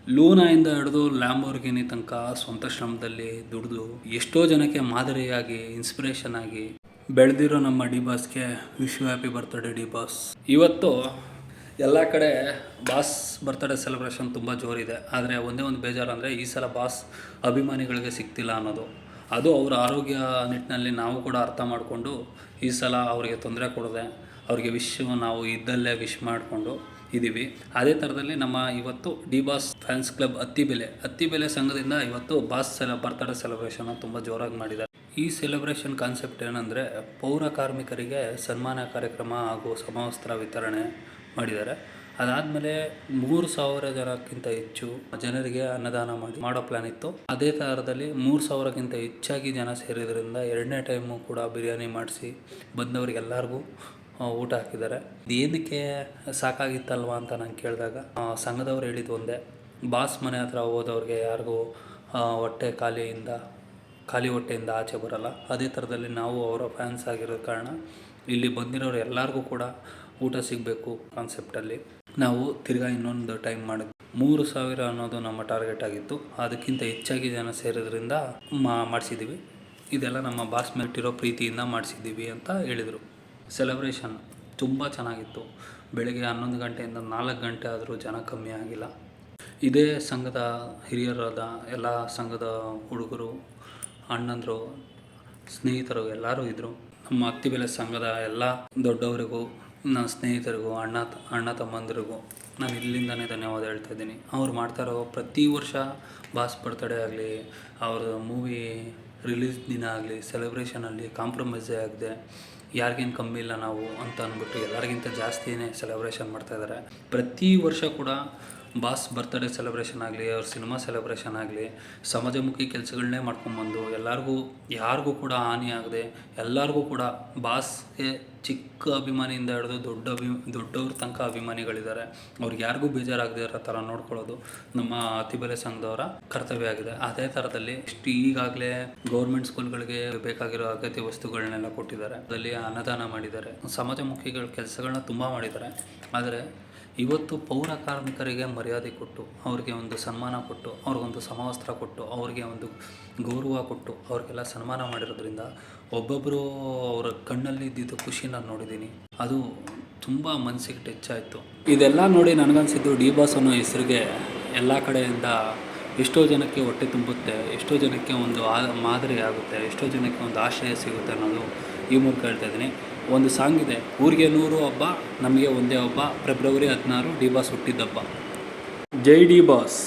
ಲೂನಾಯಿಂದ ಹಿಡಿದು ಲ್ಯಾಂಬೋರ್ಗಿನಿ ತನಕ ಸ್ವಂತ ಶ್ರಮದಲ್ಲಿ ದುಡಿದು ಎಷ್ಟೋ ಜನಕ್ಕೆ ಮಾದರಿಯಾಗಿ ಇನ್ಸ್ಪಿರೇಷನ್ ಆಗಿ ಬೆಳೆದಿರೋ ನಮ್ಮ ಡಿ ಬಾಸ್ಗೆ wish you happy birthday D boss. ಇವತ್ತು ಎಲ್ಲ ಕಡೆ ಬಾಸ್ ಬರ್ತ್ಡೇ ಸೆಲೆಬ್ರೇಷನ್ ತುಂಬ ಜೋರಿದೆ. ಆದರೆ ಒಂದೇ ಒಂದು ಬೇಜಾರು ಅಂದರೆ ಈ ಸಲ ಬಾಸ್ ಅಭಿಮಾನಿಗಳಿಗೆ ಸಿಗ್ತಿಲ್ಲ ಅನ್ನೋದು. ಅದು ಅವರ ಆರೋಗ್ಯ ನಿಟ್ಟಿನಲ್ಲಿ ನಾವು ಕೂಡ ಅರ್ಥ ಮಾಡಿಕೊಂಡು ಈ ಸಲ ಅವರಿಗೆ ತೊಂದರೆ ಕೊಡದೆ ಅವ್ರಿಗೆ ನಾವು ಇದ್ದಲ್ಲೇ ವಿಶ್ ಮಾಡಿಕೊಂಡು ಇದ್ದೀವಿ. ಅದೇ ಥರದಲ್ಲಿ ನಮ್ಮ ಇವತ್ತು D boss fans club Attibele ಸಂಘದಿಂದ ಇವತ್ತು ಬಾಸ್ ಬರ್ತ್ಡೇ ಸೆಲೆಬ್ರೇಷನ್ ತುಂಬ ಜೋರಾಗಿ ಮಾಡಿದ್ದಾರೆ. ಈ ಸೆಲೆಬ್ರೇಷನ್ ಕಾನ್ಸೆಪ್ಟ್ ಏನಂದರೆ ಪೌರ ಕಾರ್ಮಿಕರಿಗೆ ಸನ್ಮಾನ ಕಾರ್ಯಕ್ರಮ ಹಾಗೂ ಸಮವಸ್ತ್ರ ವಿತರಣೆ ಮಾಡಿದ್ದಾರೆ. ಅದಾದಮೇಲೆ 3,000 ಜನಕ್ಕಿಂತ ಹೆಚ್ಚು ಜನರಿಗೆ ಅನ್ನದಾನ ಮಾಡೋ ಪ್ಲ್ಯಾನ್ ಇತ್ತು. ಅದೇ ಥರದಲ್ಲಿ 3,000ಕ್ಕಿಂತ ಹೆಚ್ಚಾಗಿ ಜನ ಸೇರಿದ್ರಿಂದ 2ನೇ ಟೈಮು ಕೂಡ ಬಿರಿಯಾನಿ ಮಾಡಿಸಿ ಬಂದವರಿಗೆಲ್ಲರಿಗೂ ಊಟ ಹಾಕಿದ್ದಾರೆ. ಏನಕ್ಕೆ ಸಾಕಾಗಿತ್ತಲ್ವ ಅಂತ ನಾನು ಕೇಳಿದಾಗ ಸಂಘದವ್ರು ಹೇಳಿದ್ದು ಒಂದೇ, ಬಾಸ್ ಮನೆ ಹತ್ರ ಹೋದವ್ರಿಗೆ ಯಾರಿಗೂ ಖಾಲಿ ಹೊಟ್ಟೆಯಿಂದ ಆಚೆ ಬರಲ್ಲ. ಅದೇ ಥರದಲ್ಲಿ ನಾವು ಅವರ ಫ್ಯಾನ್ಸ್ ಆಗಿರೋ ಕಾರಣ ಇಲ್ಲಿ ಬಂದಿರೋರು ಎಲ್ಲರಿಗೂ ಕೂಡ ಊಟ ಸಿಗಬೇಕು ಕಾನ್ಸೆಪ್ಟಲ್ಲಿ ನಾವು ತಿರ್ಗಾ ಇನ್ನೊಂದು ಟೈಮ್ ಮಾಡಿದ್ವಿ. 3,000 ಅನ್ನೋದು ನಮ್ಮ ಟಾರ್ಗೆಟ್ ಆಗಿತ್ತು. ಅದಕ್ಕಿಂತ ಹೆಚ್ಚಾಗಿ ಜನ ಸೇರಿದ್ರಿಂದ ಮಾಡಿಸಿದ್ದೀವಿ. ಇದೆಲ್ಲ ನಮ್ಮ ಬಾಸ್ ಮೇಲಿಟ್ಟಿರೋ ಪ್ರೀತಿಯಿಂದ ಮಾಡಿಸಿದ್ದೀವಿ ಅಂತ ಹೇಳಿದರು. ಸೆಲೆಬ್ರೇಷನ್ ತುಂಬ ಚೆನ್ನಾಗಿತ್ತು. ಬೆಳಗ್ಗೆ 11 ಗಂಟೆಯಿಂದ 4 ಗಂಟೆ ಆದರೂ ಜನ ಕಮ್ಮಿ ಆಗಿಲ್ಲ. ಇದೇ ಸಂಘದ ಹಿರಿಯರಾದ ಎಲ್ಲ ಸಂಘದ ಹುಡುಗರು, ಅಣ್ಣಂದರು, ಸ್ನೇಹಿತರು ಎಲ್ಲರೂ ಇದ್ದರು. ನಮ್ಮ ಅತ್ತಿಬೆಲೆ ಸಂಘದ ಎಲ್ಲ ದೊಡ್ಡವರಿಗೂ, ನನ್ನ ಸ್ನೇಹಿತರಿಗೂ, ಅಣ್ಣ ತಮ್ಮಂದಿರಿಗೂ ನಾನು ಇಲ್ಲಿಂದನೇ ಧನ್ಯವಾದ ಹೇಳ್ತಾ ಇದ್ದೀನಿ. ಅವ್ರು ಮಾಡ್ತಾರೋ ಪ್ರತಿ ವರ್ಷ ಬಾಸ್ ಬರ್ತ್ಡೇ ಆಗಲಿ, ಅವ್ರ ಮೂವಿ ರಿಲೀಸ್ ದಿನ ಆಗಲಿ, ಸೆಲೆಬ್ರೇಷನಲ್ಲಿ ಕಾಂಪ್ರಮೈಸೇ ಆಗದೆ ಯಾರಿಗೇನು ಕಮ್ಮಿ ಇಲ್ಲ ನಾವು ಅಂತ ಅಂದ್ಬಿಟ್ಟು ಎಲ್ಲರಿಗಿಂತ ಜಾಸ್ತಿಯೇ ಸೆಲೆಬ್ರೇಷನ್ ಮಾಡ್ತಾಯಿದ್ದಾರೆ. ಪ್ರತಿ ವರ್ಷ ಕೂಡ ಬಾಸ್ ಬರ್ತ್ಡೇ ಸೆಲೆಬ್ರೇಷನ್ ಆಗಲಿ, ಅವ್ರ ಸಿನಿಮಾ ಸೆಲೆಬ್ರೇಷನ್ ಆಗಲಿ ಸಮಾಜಮುಖಿ ಕೆಲಸಗಳನ್ನೇ ಮಾಡ್ಕೊಂಬಂದು ಯಾರಿಗೂ ಕೂಡ ಹಾನಿ ಆಗದೆ ಎಲ್ಲರಿಗೂ ಕೂಡ ಬಾಸ್ಗೆ ಚಿಕ್ಕ ಅಭಿಮಾನಿಯಿಂದ ಹಿಡಿದು ದೊಡ್ಡವ್ರ ತನಕ ಅಭಿಮಾನಿಗಳಿದ್ದಾರೆ. ಅವ್ರಿಗೆ ಯಾರಿಗೂ ಬೇಜಾರಾಗದೇ ಇರೋ ಥರ ನೋಡ್ಕೊಳ್ಳೋದು ನಮ್ಮ ಅತ್ತಿಬೆಲೆ ಸಂಘದವರ ಕರ್ತವ್ಯ ಆಗಿದೆ. ಅದೇ ಥರದಲ್ಲಿ ಈಗಾಗಲೇ ಗೌರ್ಮೆಂಟ್ ಸ್ಕೂಲ್ಗಳಿಗೆ ಬೇಕಾಗಿರೋ ಅಗತ್ಯ ವಸ್ತುಗಳನ್ನೆಲ್ಲ ಕೊಟ್ಟಿದ್ದಾರೆ. ಅದರಲ್ಲಿ ಅನ್ನದಾನ ಮಾಡಿದ್ದಾರೆ. ಸಮಾಜಮುಖಿಗಳ ಕೆಲಸಗಳನ್ನ ತುಂಬ ಮಾಡಿದ್ದಾರೆ. ಆದರೆ ಇವತ್ತು ಪೌರ ಕಾರ್ಮಿಕರಿಗೆ ಮರ್ಯಾದೆ ಕೊಟ್ಟು, ಅವ್ರಿಗೆ ಒಂದು ಸನ್ಮಾನ ಕೊಟ್ಟು, ಅವ್ರಿಗೊಂದು ಸಮವಸ್ತ್ರ ಕೊಟ್ಟು, ಅವ್ರಿಗೆ ಒಂದು ಗೌರವ ಕೊಟ್ಟು ಅವ್ರಿಗೆಲ್ಲ ಸನ್ಮಾನ ಮಾಡಿರೋದ್ರಿಂದ ಒಬ್ಬೊಬ್ಬರು ಅವರ ಕಣ್ಣಲ್ಲಿ ಇದ್ದಿದ್ದು ಖುಷಿ ನಾನು ನೋಡಿದ್ದೀನಿ. ಅದು ತುಂಬ ಮನಸ್ಸಿಗೆ ಟಚ್ ಆಯಿತು. ಇದೆಲ್ಲ ನೋಡಿ ನನಗನ್ಸಿದ್ದು ಡಿ ಬಾಸ್ ಅನ್ನೋ ಹೆಸರಿಗೆ ಎಲ್ಲ ಕಡೆಯಿಂದ ಎಷ್ಟೋ ಜನಕ್ಕೆ ಹೊಟ್ಟೆ ತುಂಬುತ್ತೆ, ಎಷ್ಟೋ ಜನಕ್ಕೆ ಒಂದು ಮಾದರಿ ಆಗುತ್ತೆ, ಎಷ್ಟೋ ಜನಕ್ಕೆ ಒಂದು ಆಶ್ರಯ ಸಿಗುತ್ತೆ ಅನ್ನೋದು ಈ ಮೂಲಕ ಹೇಳ್ತಾ ಇದ್ದೀನಿ. ಒಂದು ಸಾಂಗ್ ಇದೆ, ಊರಿಗೆ 100 ಹಬ್ಬ ನಮಗೆ ಒಂದೇ ಹಬ್ಬ, ಫೆಬ್ರವರಿ 16 ಡಿ ಬಾಸ್ ಹುಟ್ಟಿದ ಹಬ್ಬ. ಜೈ ಡಿ ಬಾಸ್.